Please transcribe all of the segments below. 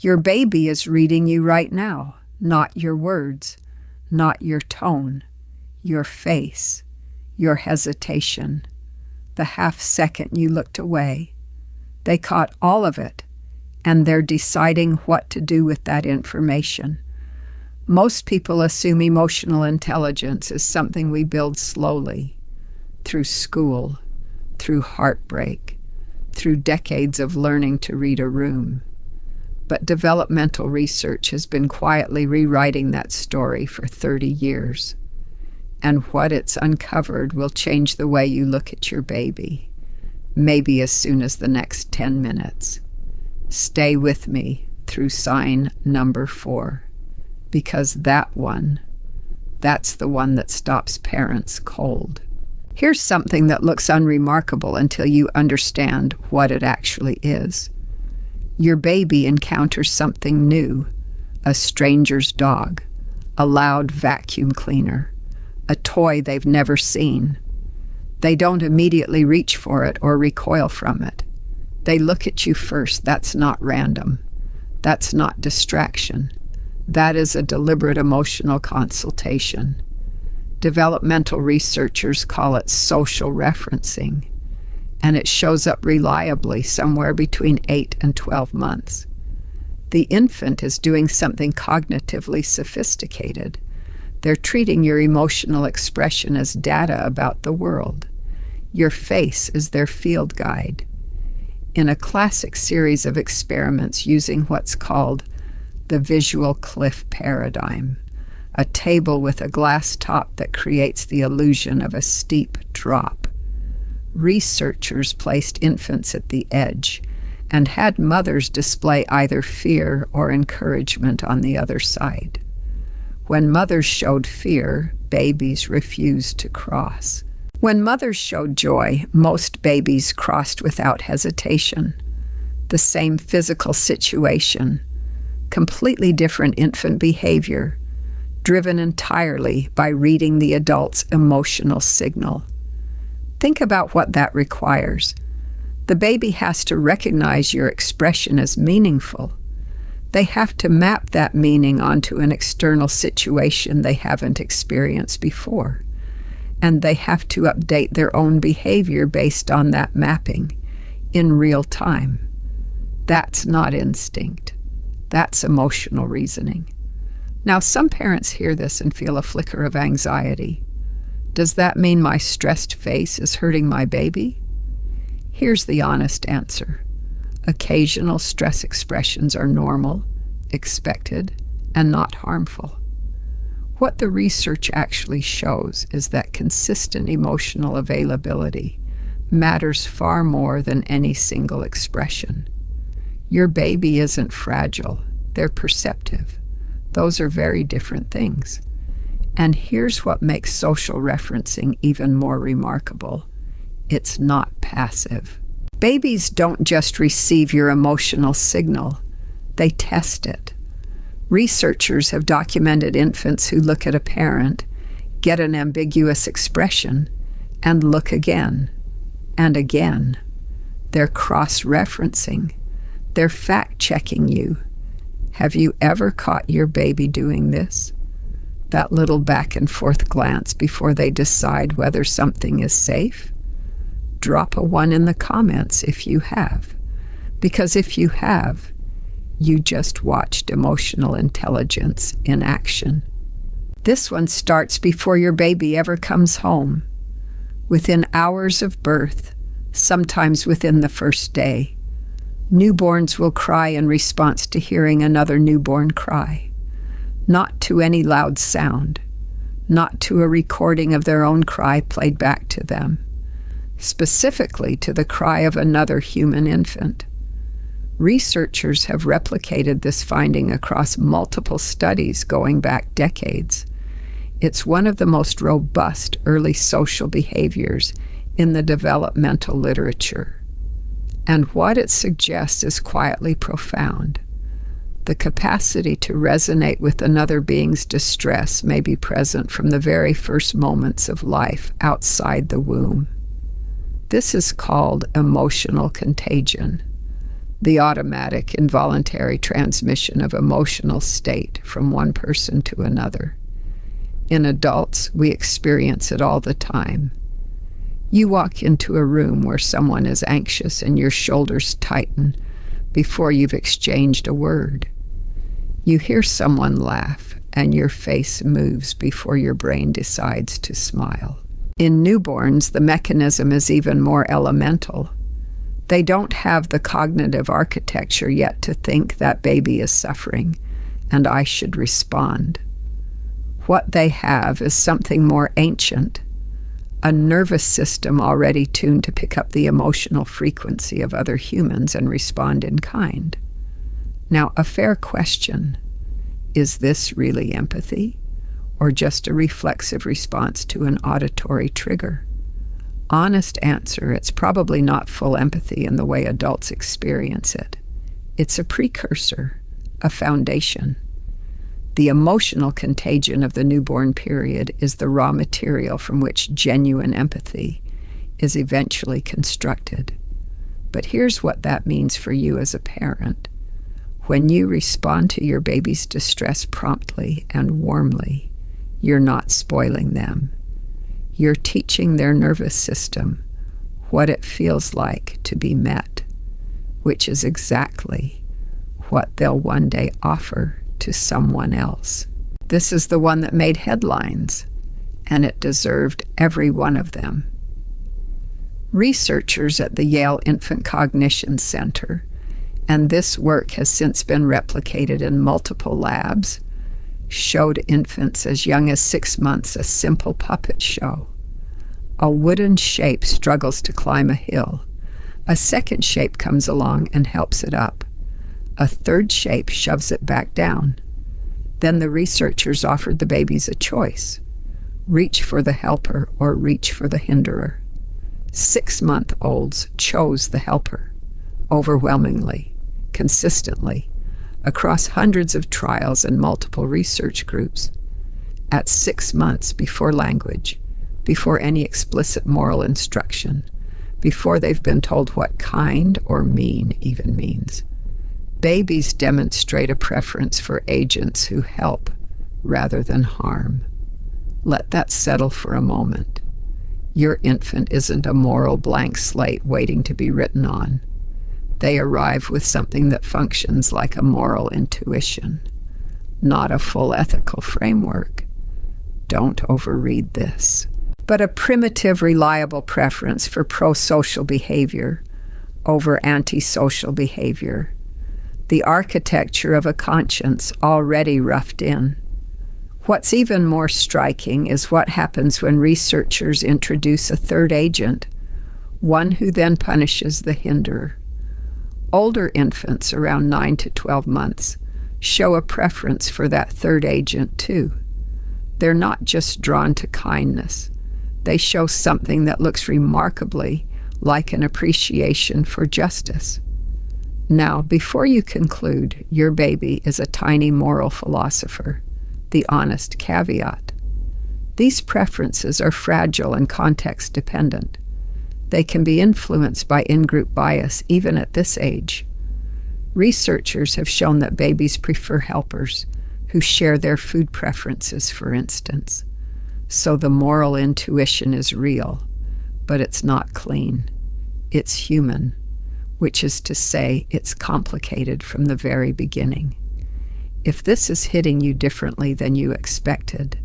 Your baby is reading you right now, not your words, not your tone, your face, your hesitation, the half second you looked away. They caught all of it, and they're deciding what to do with that information. Most people assume emotional intelligence is something we build slowly, through school, through heartbreak, through decades of learning to read a room. But developmental research has been quietly rewriting that story for 30 years. And what it's uncovered will change the way you look at your baby, maybe as soon as the next 10 minutes. Stay with me through sign number 4, because that's the one that stops parents cold. Here's something that looks unremarkable until you understand what it actually is. Your baby encounters something new, a stranger's dog, a loud vacuum cleaner, a toy they've never seen. They don't immediately reach for it or recoil from it. They look at you first. That's not random. That's not distraction. That is a deliberate emotional consultation. Developmental researchers call it social referencing, and it shows up reliably somewhere between 8 and 12 months. The infant is doing something cognitively sophisticated. They're treating your emotional expression as data about the world. Your face is their field guide. In a classic series of experiments using what's called the visual cliff paradigm, a table with a glass top that creates the illusion of a steep drop, researchers placed infants at the edge and had mothers display either fear or encouragement on the other side. When mothers showed fear, babies refused to cross. When mothers showed joy, most babies crossed without hesitation. The same physical situation, completely different infant behavior, driven entirely by reading the adult's emotional signal. Think about what that requires. The baby has to recognize your expression as meaningful. They have to map that meaning onto an external situation they haven't experienced before. And they have to update their own behavior based on that mapping in real time. That's not instinct. That's emotional reasoning. Now, some parents hear this and feel a flicker of anxiety. Does that mean my stressed face is hurting my baby? Here's the honest answer. Occasional stress expressions are normal, expected, and not harmful. What the research actually shows is that consistent emotional availability matters far more than any single expression. Your baby isn't fragile, they're perceptive. Those are very different things. And here's what makes social referencing even more remarkable. It's not passive. Babies don't just receive your emotional signal, they test it. Researchers have documented infants who look at a parent, get an ambiguous expression, and look again and again. They're cross-referencing. They're fact-checking you. Have you ever caught your baby doing this? That little back and forth glance before they decide whether something is safe? Drop a 1 in the comments if you have. Because if you have, you just watched emotional intelligence in action. This one starts before your baby ever comes home. Within hours of birth, sometimes within the first day, newborns will cry in response to hearing another newborn cry. Not to any loud sound, not to a recording of their own cry played back to them, specifically to the cry of another human infant. Researchers have replicated this finding across multiple studies going back decades. It's one of the most robust early social behaviors in the developmental literature. And what it suggests is quietly profound. The capacity to resonate with another being's distress may be present from the very first moments of life outside the womb. This is called emotional contagion. the automatic, involuntary transmission of emotional state from one person to another. In adults, we experience it all the time. You walk into a room where someone is anxious and your shoulders tighten before you've exchanged a word. You hear someone laugh and your face moves before your brain decides to smile. In newborns, the mechanism is even more elemental. They don't have the cognitive architecture yet to think that baby is suffering and I should respond. What they have is something more ancient, a nervous system already tuned to pick up the emotional frequency of other humans and respond in kind. Now, a fair question: is this really empathy, or just a reflexive response to an auditory trigger? Honest answer: it's probably not full empathy in the way adults experience it. It's a precursor, a foundation. The emotional contagion of the newborn period is the raw material from which genuine empathy is eventually constructed. But here's what that means for you as a parent. When you respond to your baby's distress promptly and warmly, you're not spoiling them. You're teaching their nervous system what it feels like to be met, which is exactly what they'll one day offer to someone else. This is the one that made headlines, and it deserved every one of them. Researchers at the Yale Infant Cognition Center, and this work has since been replicated in multiple labs, showed infants as young as 6 months a simple puppet show. A wooden shape struggles to climb a hill. A second shape comes along and helps it up. A third shape shoves it back down. Then the researchers offered the babies a choice: reach for the helper or reach for the hinderer. 6-month-olds chose the helper, overwhelmingly, consistently, across hundreds of trials and multiple research groups. At 6 months, before language, before any explicit moral instruction, before they've been told what kind or mean even means, babies demonstrate a preference for agents who help rather than harm. Let that settle for a moment. Your infant isn't a moral blank slate waiting to be written on. They arrive with something that functions like a moral intuition, not a full ethical framework. Don't overread this. But a primitive, reliable preference for pro-social behavior over antisocial behavior. The architecture of a conscience already roughed in. What's even more striking is what happens when researchers introduce a third agent, one who then punishes the hinderer. Older infants, around 9 to 12 months, show a preference for that third agent too. They're not just drawn to kindness. They show something that looks remarkably like an appreciation for justice. Now, before you conclude your baby is a tiny moral philosopher, the honest caveat: these preferences are fragile and context dependent. They can be influenced by in-group bias even at this age. Researchers have shown that babies prefer helpers who share their food preferences, for instance. So the moral intuition is real, but it's not clean. It's human, which is to say it's complicated from the very beginning. If this is hitting you differently than you expected,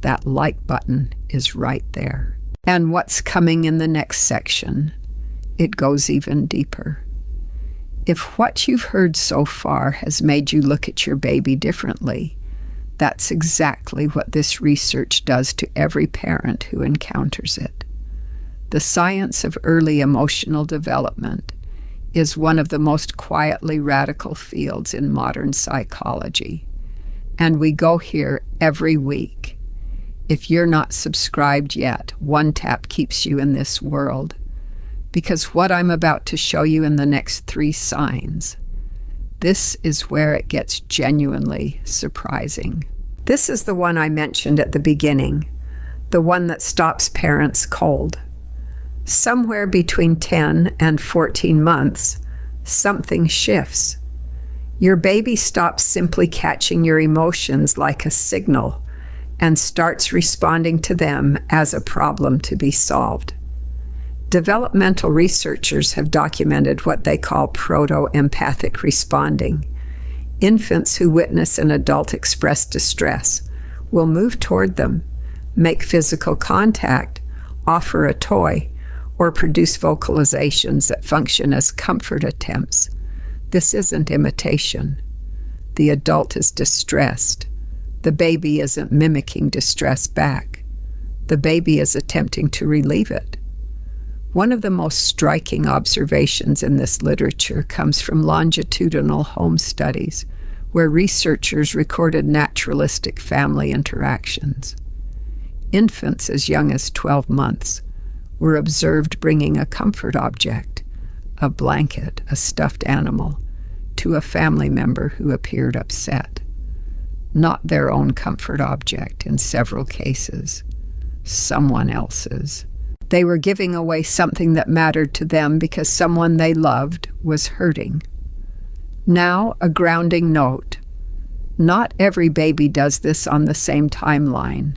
that like button is right there. And what's coming in the next section? It goes even deeper. If what you've heard so far has made you look at your baby differently, that's exactly what this research does to every parent who encounters it. The science of early emotional development is one of the most quietly radical fields in modern psychology, and we go here every week. If you're not subscribed yet, one tap keeps you in this world, because what I'm about to show you in the next 3 signs, this is where it gets genuinely surprising. This is the one I mentioned at the beginning, the one that stops parents cold. Somewhere between 10 and 14 months, something shifts. Your baby stops simply catching your emotions like a signal and starts responding to them as a problem to be solved. Developmental researchers have documented what they call proto-empathic responding. Infants who witness an adult express distress will move toward them, make physical contact, offer a toy, or produce vocalizations that function as comfort attempts. This isn't imitation. The adult is distressed. The baby isn't mimicking distress back. The baby is attempting to relieve it. One of the most striking observations in this literature comes from longitudinal home studies, where researchers recorded naturalistic family interactions. Infants as young as 12 months were observed bringing a comfort object, a blanket, a stuffed animal, to a family member who appeared upset. Not their own comfort object in several cases, someone else's. They were giving away something that mattered to them because someone they loved was hurting. Now, a grounding note. Not every baby does this on the same timeline,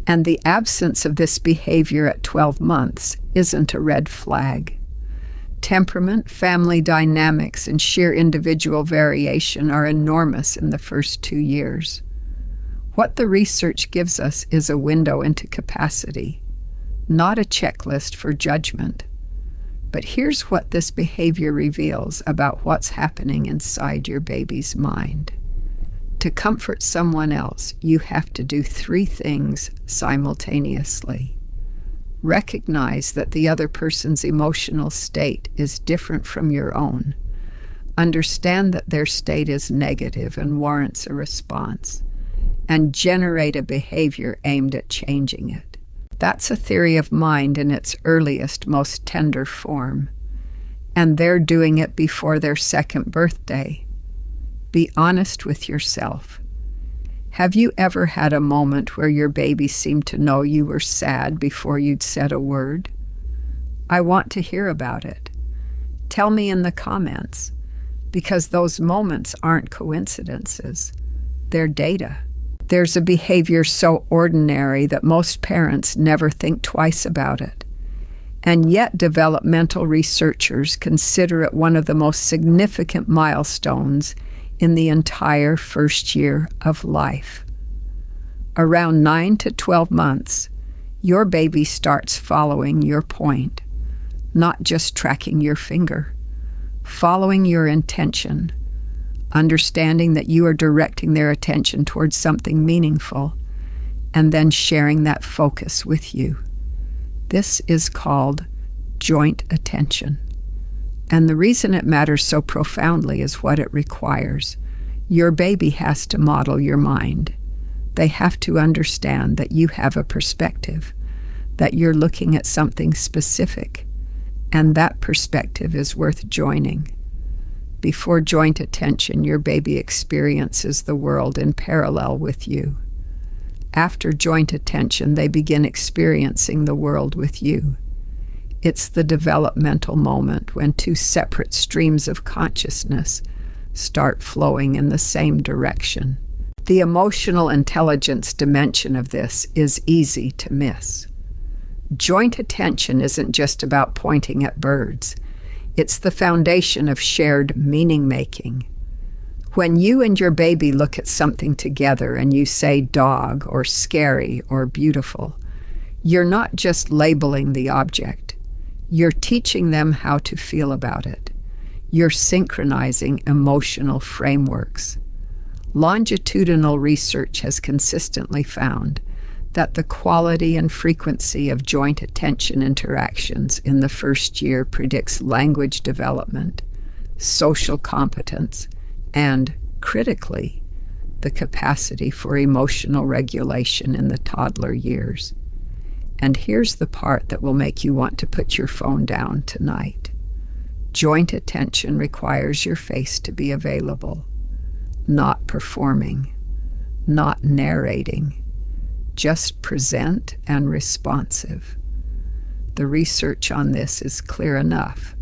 and the absence of this behavior at 12 months isn't a red flag. Temperament, family dynamics, and sheer individual variation are enormous in the first 2 years. What the research gives us is a window into capacity, not a checklist for judgment. But here's what this behavior reveals about what's happening inside your baby's mind. To comfort someone else, you have to do 3 things simultaneously. Recognize that the other person's emotional state is different from your own. Understand that their state is negative and warrants a response, and generate a behavior aimed at changing it. That's a theory of mind in its earliest, most tender form, and they're doing it before their 2nd birthday. Be honest with yourself. Have you ever had a moment where your baby seemed to know you were sad before you'd said a word? I want to hear about it. Tell me in the comments, because those moments aren't coincidences. They're data. There's a behavior so ordinary that most parents never think twice about it. And yet developmental researchers consider it one of the most significant milestones in the entire first year of life. Around 9 to 12 months, your baby starts following your point, not just tracking your finger, following your intention, understanding that you are directing their attention towards something meaningful, and then sharing that focus with you. This is called joint attention. And the reason it matters so profoundly is what it requires. Your baby has to model your mind. They have to understand that you have a perspective, that you're looking at something specific, and that perspective is worth joining. Before joint attention, your baby experiences the world in parallel with you. After joint attention, they begin experiencing the world with you. It's the developmental moment when 2 separate streams of consciousness start flowing in the same direction. The emotional intelligence dimension of this is easy to miss. Joint attention isn't just about pointing at birds. It's the foundation of shared meaning-making. When you and your baby look at something together and you say dog or scary or beautiful, you're not just labeling the object. You're teaching them how to feel about it. You're synchronizing emotional frameworks. Longitudinal research has consistently found that the quality and frequency of joint attention interactions in the first year predicts language development, social competence, and, critically, the capacity for emotional regulation in the toddler years. And here's the part that will make you want to put your phone down tonight. Joint attention requires your face to be available, not performing, not narrating, just present and responsive. The research on this is clear enough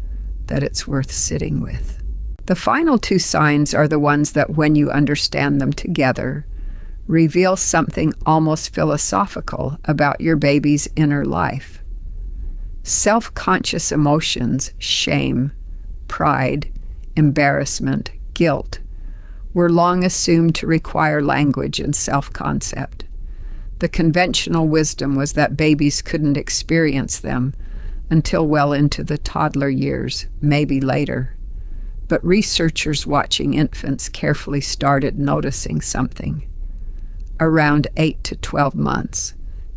that it's worth sitting with. The final two signs are the ones that, when you understand them together, reveal something almost philosophical about your baby's inner life. Self-conscious emotions, shame, pride, embarrassment, guilt, were long assumed to require language and self-concept. The conventional wisdom was that babies couldn't experience them until well into the toddler years, maybe later. But researchers watching infants carefully started noticing something. Around 8 to 12 months,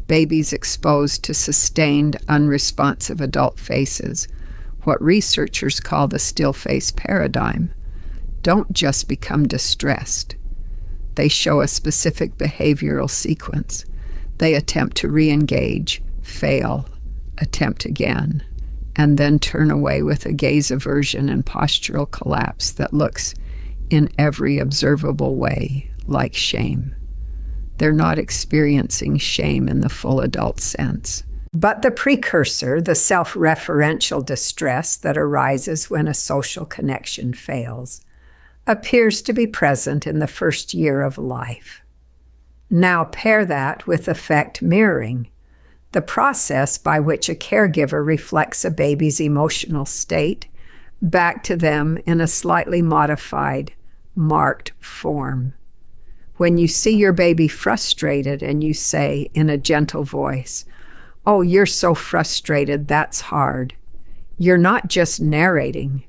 babies exposed to sustained, unresponsive adult faces, what researchers call the still face paradigm, don't just become distressed. They show a specific behavioral sequence. They attempt to re-engage, fail, attempt again, and then turn away with a gaze aversion and postural collapse that looks, in every observable way, like shame. They're not experiencing shame in the full adult sense. But the precursor, the self-referential distress that arises when a social connection fails, appears to be present in the first year of life. Now pair that with affect mirroring, the process by which a caregiver reflects a baby's emotional state back to them in a slightly modified, marked form. When you see your baby frustrated and you say in a gentle voice, "Oh, you're so frustrated, that's hard," you're not just narrating.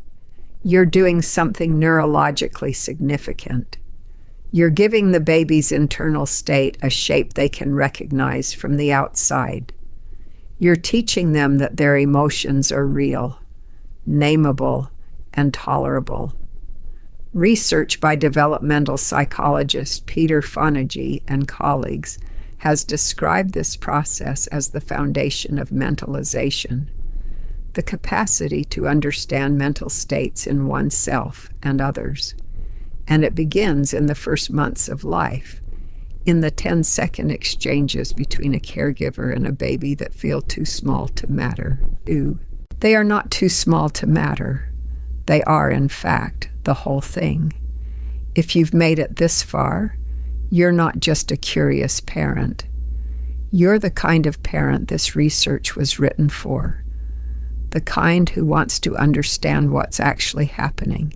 You're doing something neurologically significant. You're giving the baby's internal state a shape they can recognize from the outside. You're teaching them that their emotions are real, nameable, and tolerable. Research by developmental psychologist Peter Fonagy and colleagues has described this process as the foundation of mentalization, the capacity to understand mental states in oneself and others. And it begins in the first months of life, in the 10-second exchanges between a caregiver and a baby that feel too small to matter. They are not too small to matter. They are, in fact, the whole thing. If you've made it this far, you're not just a curious parent. You're the kind of parent this research was written for, the kind who wants to understand what's actually happening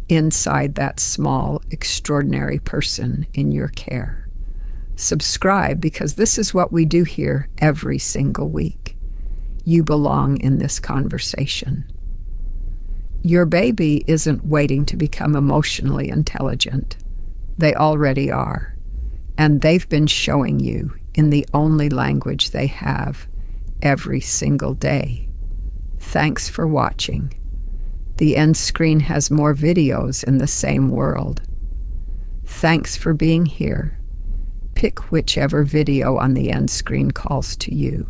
inside that small, extraordinary person in your care. Subscribe, because this is what we do here every single week. You belong in this conversation. Your baby isn't waiting to become emotionally intelligent. They already are, and they've been showing you in the only language they have every single day. Thanks for watching. The end screen has more videos in the same world. Thanks for being here. Pick whichever video on the end screen calls to you.